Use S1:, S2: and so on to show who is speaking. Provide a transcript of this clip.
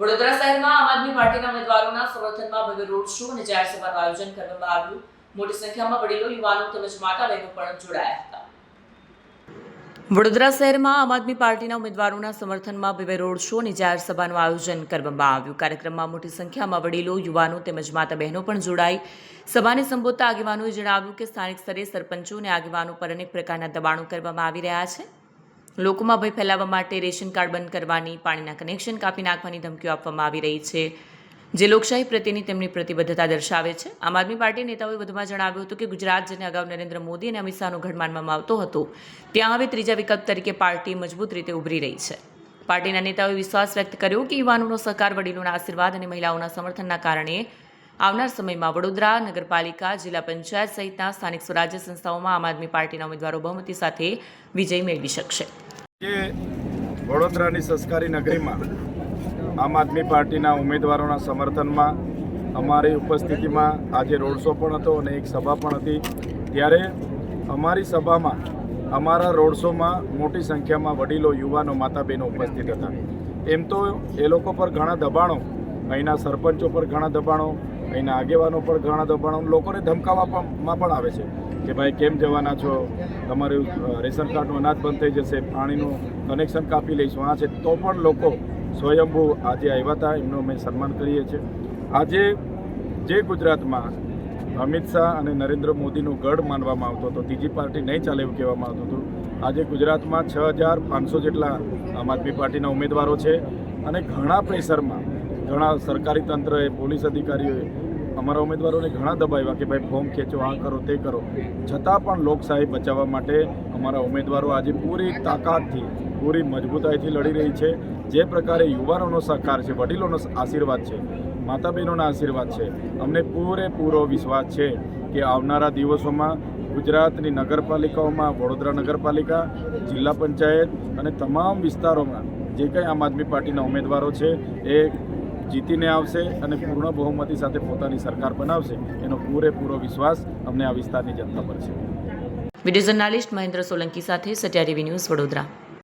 S1: વડોદરા શહેરમાં આમ આદમી પાર્ટીના ઉમેદવારોના સમર્થનમાં ભવ્ય રોડ શો અને જાહેર સભાનું આયોજન કરવામાં આવ્યું. મોટી સંખ્યામાં વડીલો, યુવાનો તેમજ માતા બહેનો પણ જોડાયા હતા. વડોદરા શહેરમાં આમ આદમી પાર્ટીના ઉમેદવારોના સમર્થનમાં ભવ્ય રોડ શો અને જાહેર સભાનું આયોજન કરવામાં આવ્યું. કાર્યક્રમમાં મોટી સંખ્યામાં વડીલો, યુવાનો તેમજ માતા બહેનો પણ જોડાઈ. સભાને સંબોધતા આગેવાનોએ જણાવ્યું કે સ્થાનિક સ્તરે સરપંચો અને આગેવાનો પર અનેક પ્રકારના દબાણો કરવામાં આવી રહ્યા છે. લોકોમાં ભય ફેલાવવા માટે રેશન કાર્ડ બંધ કરવાની, પાણીના કનેક્શન કાપી નાખવાની ધમકીઓ આપવામાં આવી રહી છે, જે લોકશાહી પ્રત્યેની તેમની પ્રતિબદ્ધતા દર્શાવે છે. આમ આદમી પાર્ટી નેતાઓએ વધુમાં જણાવ્યું હતું કે ગુજરાત જેને અગાઉ નરેન્દ્ર મોદી અને અમિત શાહનો ગઢ માનવામાં આવતો હતો, ત્યાં હવે ત્રીજા વિકલ્પ તરીકે પાર્ટી મજબૂત રીતે ઉભરી રહી છે. પાર્ટીના નેતાઓએ વિશ્વાસ વ્યક્ત કર્યો કે યુવાનોનો સહકાર, વડીલોના આશીર્વાદ અને મહિલાઓના સમર્થનના કારણે આવનાર સમયમાં વડોદરા નગરપાલિકા, જિલ્લા પંચાયત સહિતના સ્થાનિક સ્વરાજ્ય સંસ્થાઓમાં આમ આદમી પાર્ટીના ઉમેદવારો બહુમતી સાથે વિજય મેળવી શકશે.
S2: વડોદરાની સંસ્કારી નગરીમાં આમ આદમી પાર્ટીના ઉમેદવારોના સમર્થનમાં અમારી ઉપસ્થિતિમાં આજે રોડ શો પણ હતો અને એક સભા પણ હતી. ત્યારે અમારી સભામાં, અમારા રોડ શોમાં મોટી સંખ્યામાં વડીલો, યુવાનો, માતા બહેનો ઉપસ્થિત હતા. એમ તો એ લોકો પર ઘણા દબાણો, અહીંના સરપંચો પર ઘણા દબાણો, અહીંના આગેવાનો પર ઘણા દબાણો, લોકોને ધમકાવવામાં પણ આવે છે કે ભાઈ કેમ જવાના છો, તમારું રેશન કાર્ડનું અનાજ બંધ થઈ જશે, પાણીનું કનેક્શન કાપી લઈશું, આ છે. તો પણ લોકો સ્વયંભૂ આજે આવ્યા હતા, એમનું અમે સન્માન કરીએ છીએ. આજે જે ગુજરાતમાં અમિત શાહ અને નરેન્દ્ર મોદીનું ગઢ માનવામાં આવતો હતો, ત્રીજી પાર્ટી નહીં ચાલે એવું કહેવામાં આવતું હતું, આજે ગુજરાતમાં 6500 જેટલા આમ આદમી પાર્ટીના ઉમેદવારો છે અને ઘણા પ્રેશરમાં ઘણા સરકારી તંત્રએ, પોલીસ અધિકારીઓએ અમારા ઉમેદવારોને ઘણા દબાવ્યા કે ભાઈ ફોર્મ ખેંચો, આ કરો, તે કરો. છતાં પણ લોકશાહી બચાવવા માટે અમારા ઉમેદવારો આજે પૂરી તાકાતથી, પૂરી મજબૂતાઈથી લડી રહી છે. જે પ્રકારે યુવાનોનો સહકાર છે, વડીલોનો આશીર્વાદ છે, માતા બહેનોના આશીર્વાદ છે, અમને પૂરેપૂરો વિશ્વાસ છે કે આવનારા દિવસોમાં ગુજરાતની નગરપાલિકાઓમાં, વડોદરા નગરપાલિકા, જિલ્લા પંચાયત અને તમામ વિસ્તારોમાં જે કંઈ આમ આદમી પાર્ટીના ઉમેદવારો છે એ જીતીને આવશે અને પૂર્ણ બહુમતી સાથે પોતાની સરકાર બનાવશે. એનો પૂરેપૂરો વિશ્વાસ અમને આ વિસ્તારની જનતા પર છે.
S1: વિડીયો જર્નાલિસ્ટ મહેન્દ્ર સોલંકી સાથે સત્યા ટીવી ન્યૂઝ, વડોદરા.